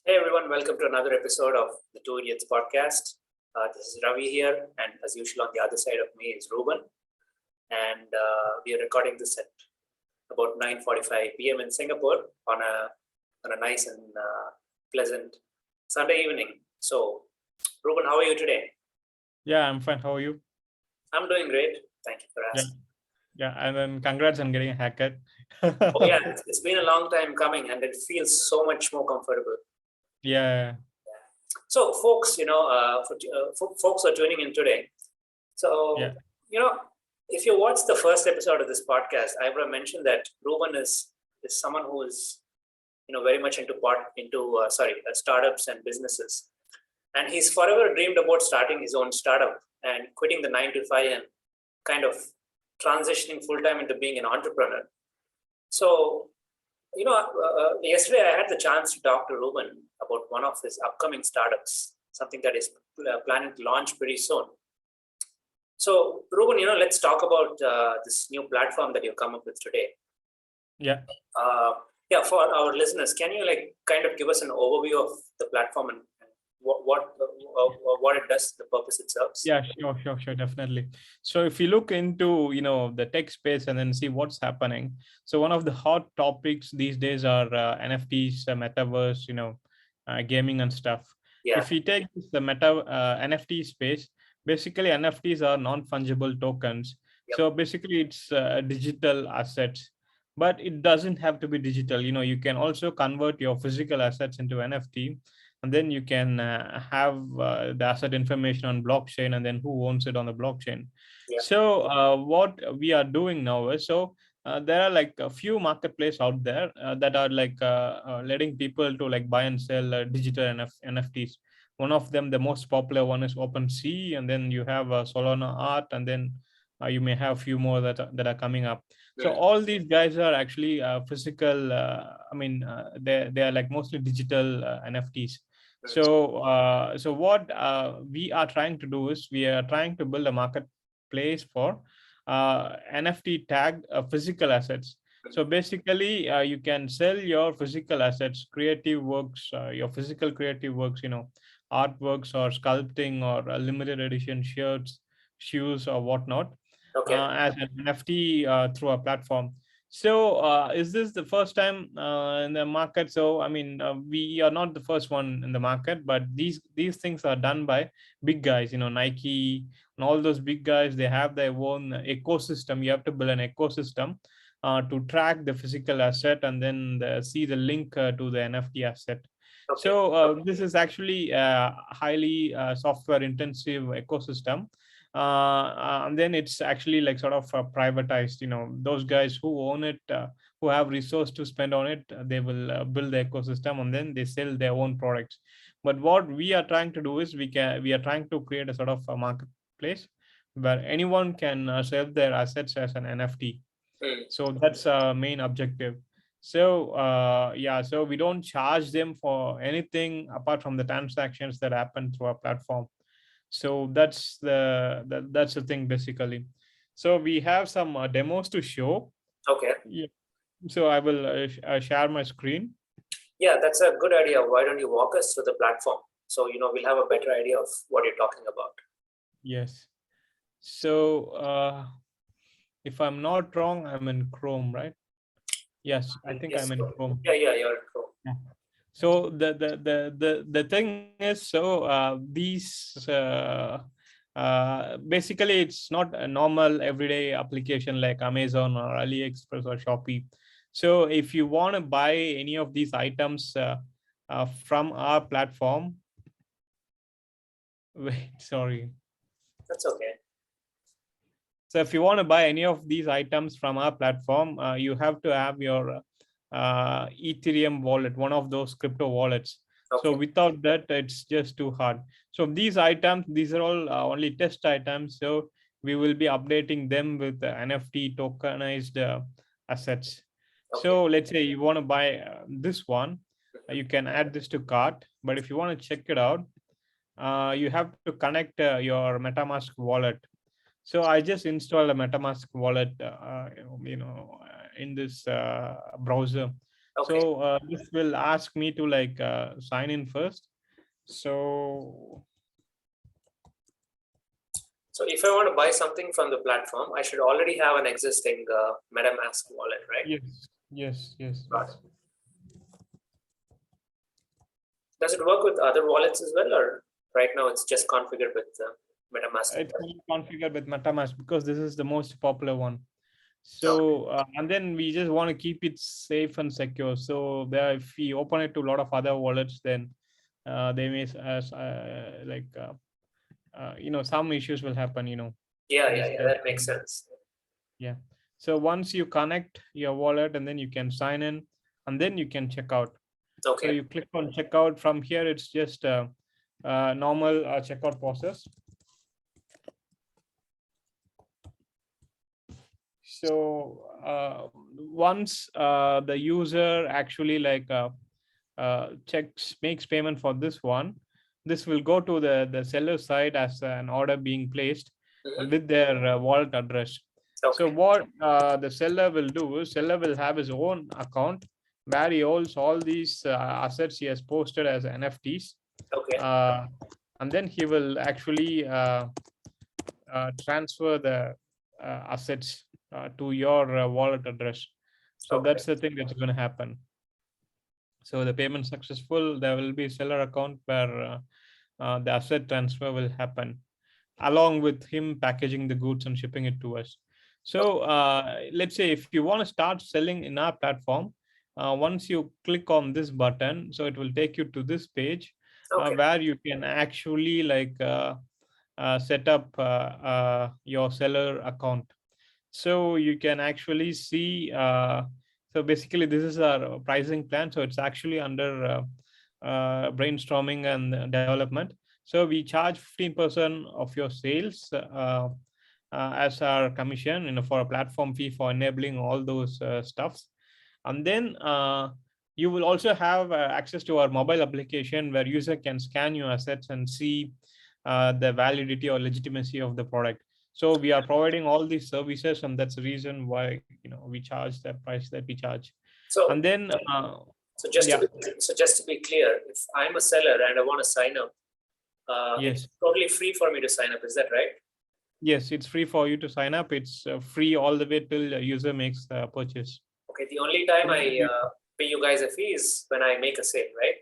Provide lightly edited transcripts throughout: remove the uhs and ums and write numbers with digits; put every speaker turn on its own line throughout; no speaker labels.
Hey everyone, welcome to another episode of the Two Idiots podcast. This is Ravi here, and as usual, on the other side of me is Ruben. And we are recording this at about 9:45 p.m. in Singapore on a nice and pleasant Sunday evening. So, Ruben, how are you today?
Yeah, I'm fine. How are you?
I'm doing great. Thank you for
Yeah,
asking.
yeah, and then congrats on getting a haircut.
Oh yeah, it's been a long time coming, and it feels so much more comfortable.
Yeah,
So, folks, for folks who are tuning in today.
yeah,
So, you know, if you watch the first episode of this podcast, I would have mentioned that Ruben is someone who is very much into startups and businesses, and he's forever dreamed about starting his own startup and quitting the 9 to 5 and kind of transitioning full time into being an entrepreneur. So, yesterday I had the chance to talk to Ruben about one of his upcoming startups, something that is planning to launch pretty soon. So, Ruben, let's talk about this new platform that you've come up with today.
yeah.
Yeah, for our listeners, can you kind of give us an overview of the platform and what it does, the purpose it serves?
Yeah, sure, definitely. So if you look into, the tech space and then see what's happening. So one of the hot topics these days are NFTs, metaverse, gaming and stuff.
Yeah.
If you take the NFT space, basically NFTs are non-fungible tokens.
Yep.
So basically it's digital assets, but it doesn't have to be digital. You can also convert your physical assets into NFT, and then you can have the asset information on blockchain, and then who owns it on the blockchain.
Yeah.
So what we are doing now is, there are like a few marketplace out there that are like letting people to like buy and sell digital NFTs. One of them, the most popular one, is OpenSea, and then you have Solana Art, and then you may have a few more that are coming up. So all these guys are actually physical. They are like mostly digital NFTs. So what we are trying to do is we are trying to build a marketplace for NFT tagged physical assets. So basically, you can sell your physical assets, creative works, your physical creative works, artworks or sculpting or limited edition shirts, shoes or whatnot,
Okay.
as an NFT through a platform. So, is this the first time in the market? So, we are not the first one in the market, but these things are done by big guys. Nike and all those big guys. They have their own ecosystem. You have to build an ecosystem to track the physical asset and then see the link to the NFT asset.
Okay.
So this is actually a highly software intensive ecosystem, and then it's actually like sort of privatized. Those guys who own it, who have resource to spend on it, they will build the ecosystem and then they sell their own products. But what we are trying to do is we are trying to create a sort of a marketplace where anyone can sell their assets as an NFT. So that's our main objective. So so we don't charge them for anything apart from the transactions that happen through our platform. So that's the thing basically. So we have some demos to show.
Okay.
Yeah. So I will share my screen.
Yeah, that's a good idea. Why don't you walk us through the platform so we'll have a better idea of what you're talking about.
Yes. So if I'm not wrong, I'm in Chrome, right? Yes, I think
Yes,
I'm in Chrome.
Yeah, you're in Chrome.
Yeah. So the thing is, so these basically it's not a normal everyday application like Amazon or AliExpress or Shopee. So if you want to buy any of these items from our platform, wait, sorry.
That's okay.
So if you want to buy any of these items from our platform, you have to have your Ethereum wallet, one of those crypto wallets. Okay. So without that, it's just too hard. So these items, these are all only test items. So we will be updating them with the NFT tokenized assets. Okay. So let's say you want to buy this one, you can add this to cart. But if you want to check it out, you have to connect your Metamask wallet. So I just installed a Metamask wallet, in this browser.
Okay.
So this will ask me to like sign in first. So
So if I want to buy something from the platform, I should already have an existing MetaMask wallet, right?
yes.
Got it. Does it work with other wallets as well, or right now it's just configured with MetaMask?
It's configured with MetaMask because this is the most popular one.
Okay.
So and then we just want to keep it safe and secure. So there, if we open it to a lot of other wallets, then they may some issues will happen. Just
That makes sense.
yeah. So once you connect your wallet and then you can sign in and then you can check out. So
Okay.
you click on checkout. From here, it's just a normal checkout process. So once the user actually makes payment for this one, this will go to the seller side as an order being placed with their wallet address. So
Okay.
what the seller will do is seller will have his own account where he holds all these assets he has posted as NFTs.
Okay.
And then he will actually transfer the assets to your wallet address. So
Okay.
that's the thing that's going to happen. So the payment successful, there will be seller account where the asset transfer will happen along with him packaging the goods and shipping it to us. So let's say if you want to start selling in our platform, once you click on this button, so it will take you to this page
Okay.
where you can actually set up your seller account. So you can actually see so basically this is our pricing plan. So it's actually under brainstorming and development. So we charge 15% of your sales as our commission, for a platform fee for enabling all those stuffs. And then you will also have access to our mobile application where user can scan your assets and see the validity or legitimacy of the product. So we are providing all these services, and that's the reason why we charge the price that we charge.
So,
And then
so just to
yeah,
be clear, if I'm a seller and I want to sign up, it's
yes,
totally free for me to sign up. Is that right?
yes, it's free for you to sign up. It's free all the way till the user makes the purchase.
Okay. The only time
So
I pay you guys a fee is when I make a sale, right?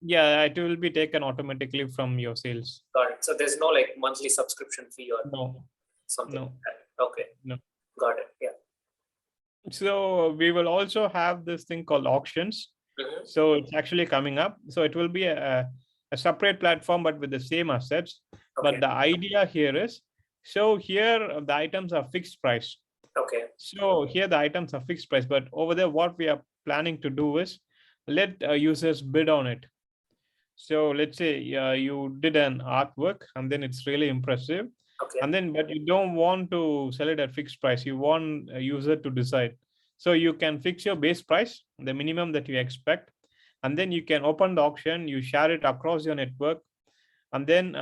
yeah, it will be taken automatically from your sales.
Got it. So there's no like monthly subscription fee or
No,
something
no,
like that. Okay.
no.
Got it. Yeah.
So we will also have this thing called auctions.
Mhm.
So it's actually coming up. So it will be a separate platform, but with the same assets.
Okay.
But the idea here is, so here the items are fixed price.
Okay.
So here the items are fixed price, but over there, what we are planning to do is let users bid on it. So let's say you did an artwork and then it's really impressive.
Okay.
And then, but you don't want to sell it at fixed price. You want a user to decide. So you can fix your base price, the minimum that you expect. And then you can open the auction, you share it across your network. And then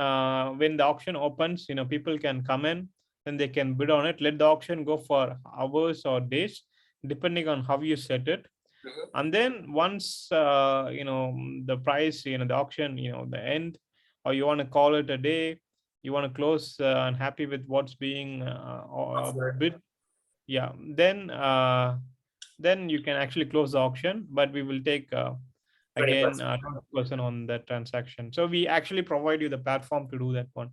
when the auction opens, people can come in and they can bid on it. Let the auction go for hours or days, depending on how you set it.
Mhm.
And then once the price, the auction, the end, or you want to call it a day, you want to close and happy with what's being
Offered.
bid, yeah, then you can actually close the auction, but we will take again
20%.
20% on that transaction. So we actually provide you the platform to do that one.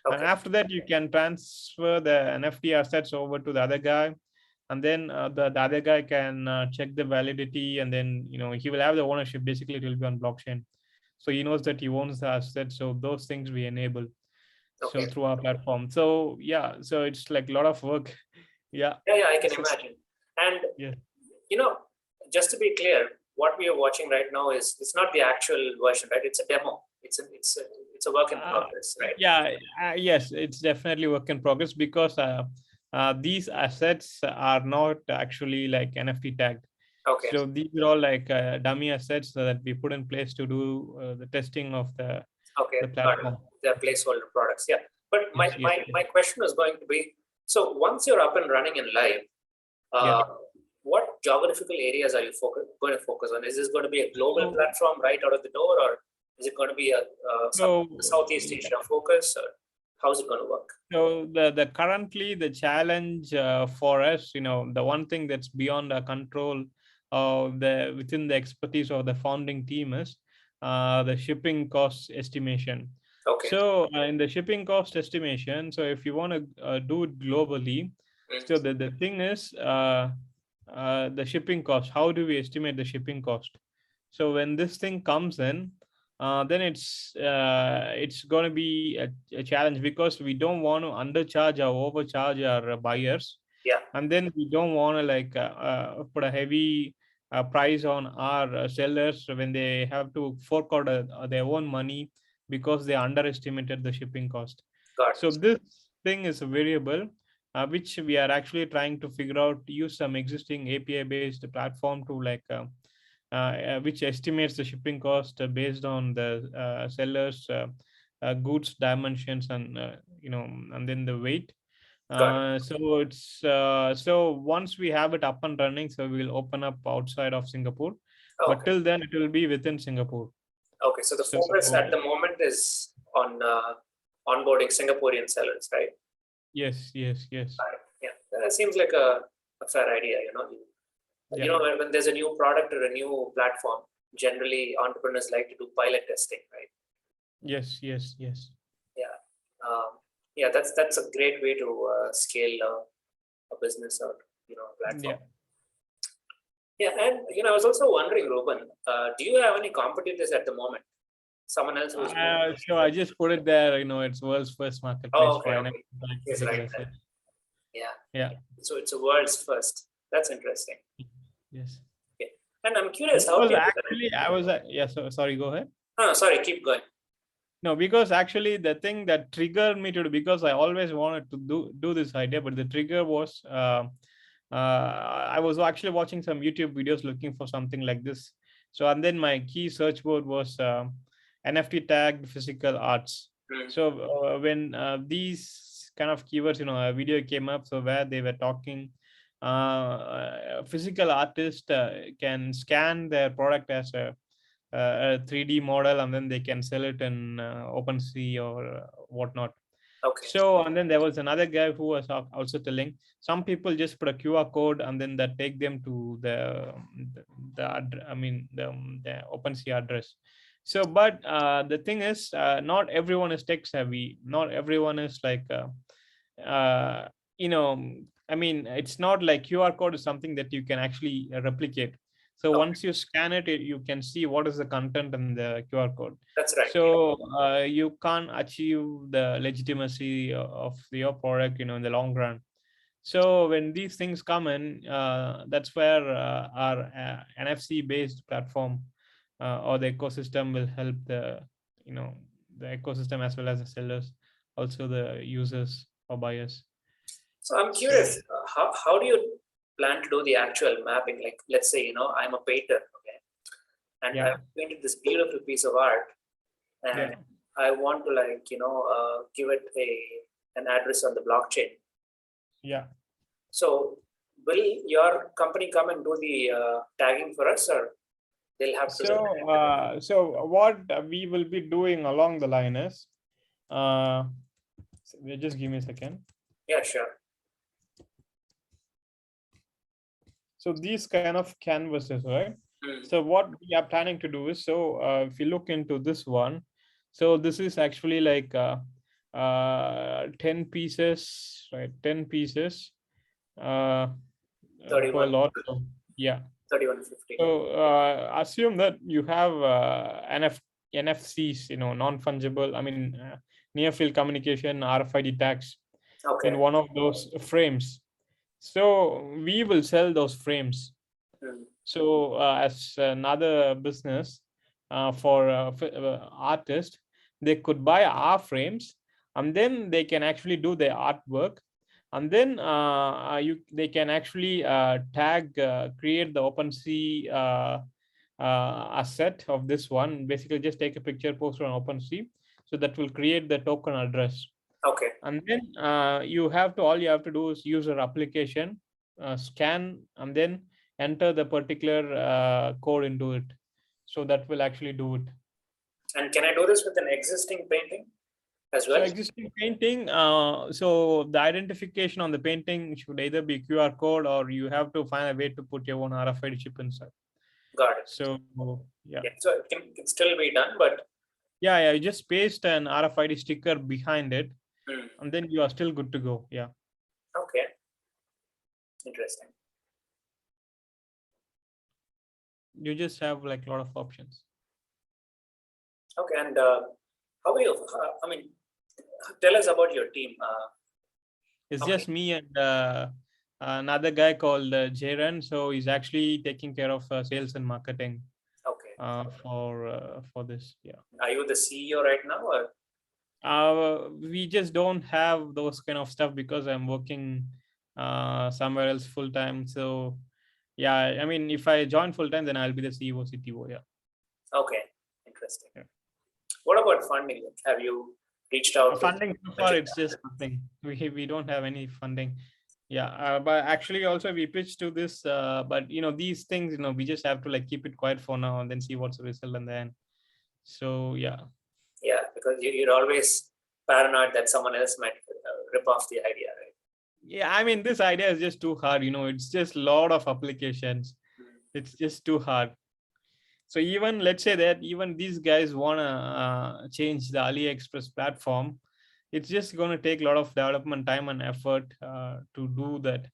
And
Okay.
after that, you can transfer the NFT assets over to the other guy. And then the other guy can check the validity, and then he will have the ownership. Basically, it will be on blockchain, so he knows that he owns the asset. So those things we enable so
Okay.
through our platform. So yeah, so it's like a lot of work. Yeah.
Yeah, I can
So,
imagine. And
yeah.
you know, just to be clear, what we are watching right now is it's not the actual version, right? It's a demo. It's a work in progress, right?
Yeah, yes, it's definitely work in progress because these assets are not actually like NFT tagged.
Okay.
So these are all like dummy assets that we put in place to do the testing of the
Okay. Got it.
platform.
They're placeholder products. Yeah. But
Yes, yes,
my question is going to be, so once you're up and running and live,
yeah.
uh, what geographical areas are you going to focus on? Is this going to be a global platform right out of the door, or is it going to be a Southeast Asia focus, or how's it going to work?
So the currently the challenge for us, the one thing that's beyond our control of within the expertise of the founding team is the shipping cost estimation.
Okay.
So in the shipping cost estimation, so if you want to do it globally, so the thing is the shipping cost. How do we estimate the shipping cost? So when this thing comes in, then it's going to be a challenge, because we don't want to undercharge or overcharge our buyers.
Yeah.
And then we don't want to put a heavy price on our sellers when they have to fork out their own money because they underestimated the shipping cost. So this thing is a variable which we are actually trying to figure out, use some existing API based platform to which estimates the shipping cost based on the sellers goods dimensions and and then the weight. So it's so once we have it up and running, so we'll open up outside of Singapore. But till then it will be within Singapore.
Okay, so the focus at the moment is on onboarding Singaporean sellers, right?
Yes.
Yeah, that seems like a fair idea. When there's a new product or a new platform, generally entrepreneurs like to do pilot testing, right?
Yes.
Yeah, that's a great way to scale a business or platform. Yeah, and I was also wondering, Ruben, do you have any competitors at the moment? Someone else who's
so I just put it there. It's world's first marketplace for NFT.
Yes, right.
Yeah.
So it's a world's first. That's interesting.
Yes.
Okay. And I'm curious how
actually I was sorry, go ahead.
No, sorry, keep going.
No, because actually the thing that triggered me to do, because I always wanted to do this idea, but the trigger was I was actually watching some YouTube videos looking for something like this. So and then my key search word was NFT tagged physical arts. So when these kind of keywords, a video came up, so where they were talking a physical artist can scan their product as a 3D model, and then they can sell it in OpenSea or whatnot.
Okay.
So and then there was another guy who was also telling some people just put a QR code and then that take them to the OpenSea address. So but the thing is not everyone is tech savvy. Not everyone is it's not like QR code is something that you can actually replicate. So once you scan it, you can see what is the content in the QR code.
That's right.
So you can't achieve the legitimacy of your product, in the long run. So when these things come in, that's where our NFC-based platform or the ecosystem will help the ecosystem as well as the sellers, also the users or buyers.
So I'm curious, how do you plan to do the actual mapping? Like, let's say, I'm a painter, okay, and I've painted this beautiful piece of art, and I want to give it an address on the blockchain.
Yeah.
So will your company come and do the tagging for us, or they'll have to?
So what we will be doing along the line is, just give me a second.
Yeah, sure.
So these kind of canvases, right? So what we are planning to do is, so if you look into this one, so this is actually like 10 pieces, right? 10 pieces per lot. So, yeah.
3150.
So assume that you have NFCs, non-fungible, near field communication, RFID tags in one of those frames. So we will sell those frames. So as another business for artists, they could buy our frames, and then they can actually do their artwork, and then they can actually create the OpenSea asset of this one. Basically, just take a picture, post it on OpenSea, so that will create the token address.
Okay.
And then all you have to do is use your application, scan, and then enter the particular code into it. So that will actually do it.
And can I do this with an existing painting as well?
So existing painting, so the identification on the painting should either be QR code, or you have to find a way to put your own RFID chip inside.
Got it.
So yeah.
So it can still be done, but
Yeah, you just paste an RFID sticker behind it,
Hmm.
and then you are still good to go. Yeah.
Okay. Interesting.
You just have like a lot of options.
Okay, and how are you? I mean, tell us about your team.
It's
Okay.
just me and another guy called Jaren. So he's actually taking care of sales and marketing
Okay.
for this. Yeah.
Are you the CEO right now, or?
We just don't have those kind of stuff because I'm working somewhere else full time. So yeah, I mean, if I join full time, then I'll be the CEO, CTO. Yeah.
Okay. Interesting.
Yeah.
What about funding? Have you reached out
Funding
to
so far, it's just nothing. We don't have any funding. Yeah, but actually also we pitched to this, but these things, we just have to like keep it quiet for now and then see what's the result and then. So yeah.
Yeah, because you're always paranoid that someone else might rip off the idea, right?
Yeah, I mean, this idea is just too hard. It's just a lot of applications. It's just too hard. So even let's say that even these guys want to change the AliExpress platform, it's just going to take a lot of development time and effort to do that.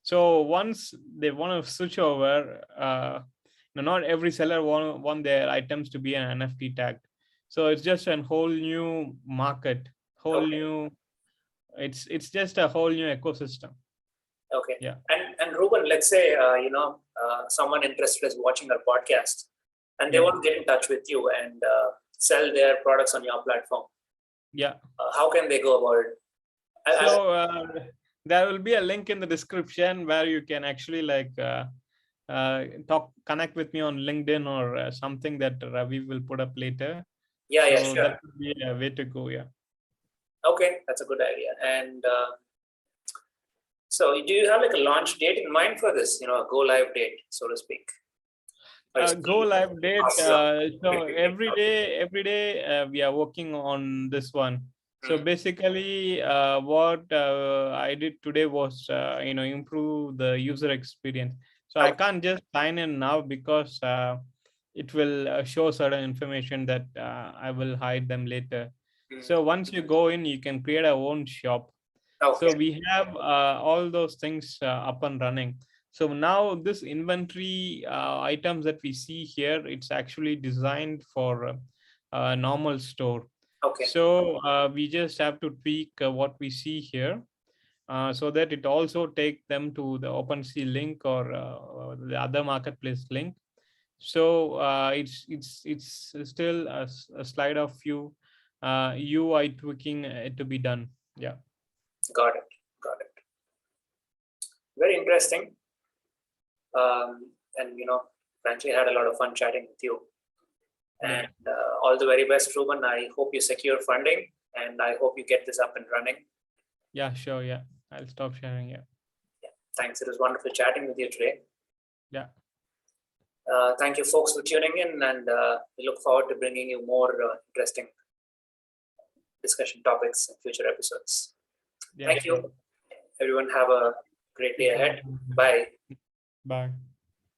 So once they want to switch over, not every seller want their items to be an NFT tagged. So it's just a whole new market, whole
Okay.
new. It's just a whole new ecosystem.
Okay.
Yeah.
And Ruben, let's say someone interested is watching our podcast, and they
Yeah.
want to get in touch with you and sell their products on your platform.
Yeah.
How can they go about it?
So there will be a link in the description where you can actually like connect with me on LinkedIn or something that Ravi will put up later.
Yeah,
So
sure.
that would be a way to go. Yeah.
Okay, that's a good idea. And so, do you have like a launch date in mind for this? A go live date, so to speak.
Go live date.
Awesome.
So every day we are working on this one. So basically, what I did today was improve the user experience. So I can't just sign in now because it will show certain information that I will hide them later. So once you go in, you can create a own shop.
Okay.
So we have all those things up and running. So now this inventory items that we see here, it's actually designed for a normal store.
Okay.
So we just have to tweak what we see here so that it also take them to the OpenSea link or the other marketplace link. So it's still a slide of few UI tweaking to be done. Yeah.
Got it. Very interesting. And frankly, I had a lot of fun chatting with you. And all the very best, Ruben. I hope you secure funding, and I hope you get this up and running.
Yeah, sure. Yeah, I'll stop sharing. Yeah.
Thanks. It was wonderful chatting with you today.
Yeah.
Thank you, folks, for tuning in, and we look forward to bringing you more interesting discussion topics in future episodes.
Yeah,
Thank you, everyone. Have a great day ahead. Bye.
Bye.